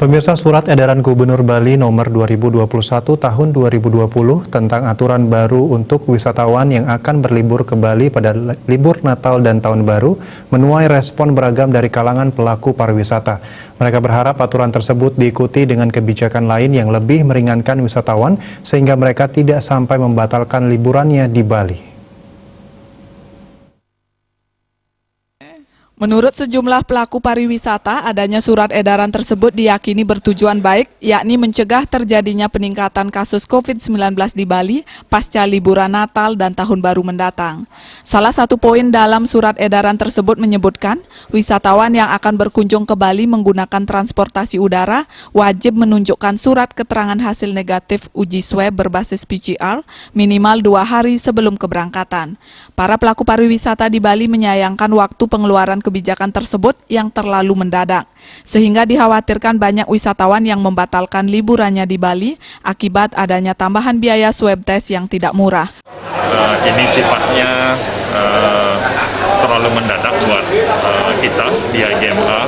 Pemirsa, surat edaran Gubernur Bali nomor 2021 tahun 2020 tentang aturan baru untuk wisatawan yang akan berlibur ke Bali pada libur Natal dan Tahun Baru menuai respon beragam dari kalangan pelaku pariwisata. Mereka berharap aturan tersebut diikuti dengan kebijakan lain yang lebih meringankan wisatawan sehingga mereka tidak sampai membatalkan liburannya di Bali. Menurut sejumlah pelaku pariwisata, adanya surat edaran tersebut diyakini bertujuan baik, yakni mencegah terjadinya peningkatan kasus COVID-19 di Bali pasca liburan Natal dan Tahun Baru mendatang. Salah satu poin dalam surat edaran tersebut menyebutkan, wisatawan yang akan berkunjung ke Bali menggunakan transportasi udara wajib menunjukkan surat keterangan hasil negatif uji swab berbasis PCR minimal 2 hari sebelum keberangkatan. Para pelaku pariwisata di Bali menyayangkan waktu pengeluaran kebijakan tersebut yang terlalu mendadak, sehingga dikhawatirkan banyak wisatawan yang membatalkan liburannya di Bali akibat adanya tambahan biaya swab test yang tidak murah. Ini sifatnya terlalu mendadak buat kita di IGMA.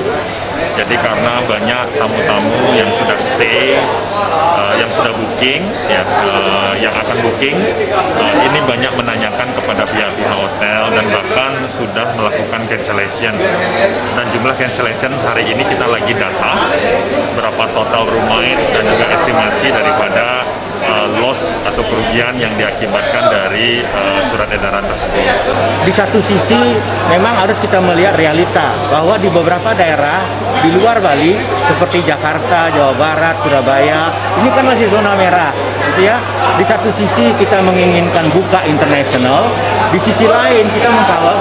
Jadi karena banyak tamu-tamu yang sudah stay, yang sudah booking, yang akan booking, ini banyak menanyakan kepada pihak-pihak hotel dan bahkan sudah melakukan cancellation. Dan jumlah cancellation hari ini kita lagi data berapa total room night dan juga estimasi daripada loss atau kerugian yang diakibatkan dari surat edaran tersebut. Di satu sisi memang harus kita melihat realita bahwa di beberapa daerah di luar Bali seperti Jakarta, Jawa Barat, Surabaya ini kan masih zona merah, gitu ya. Di satu sisi kita menginginkan buka internasional, di sisi lain kita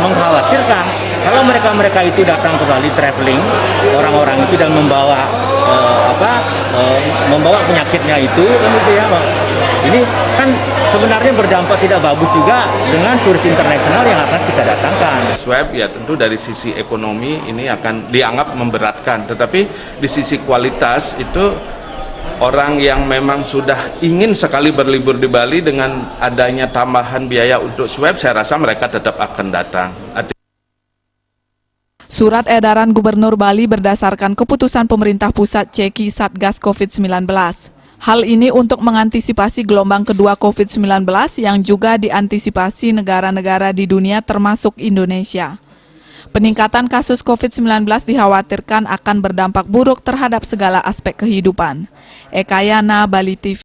mengkhawatirkan kalau mereka itu datang ke Bali traveling, orang-orang itu dan membawa membawa penyakitnya itu, kan gitu ya. Ini kan sebenarnya berdampak tidak bagus juga dengan turis internasional yang akan kita datangkan. Swab ya tentu dari sisi ekonomi ini akan dianggap memberatkan, tetapi di sisi kualitas itu orang yang memang sudah ingin sekali berlibur di Bali dengan adanya tambahan biaya untuk swab, saya rasa mereka tetap akan datang. Surat edaran Gubernur Bali berdasarkan keputusan pemerintah pusat Ceki Satgas COVID-19. Hal ini untuk mengantisipasi gelombang kedua COVID-19 yang juga diantisipasi negara-negara di dunia termasuk Indonesia. Peningkatan kasus COVID-19 dikhawatirkan akan berdampak buruk terhadap segala aspek kehidupan. Eka Yana, Bali TV.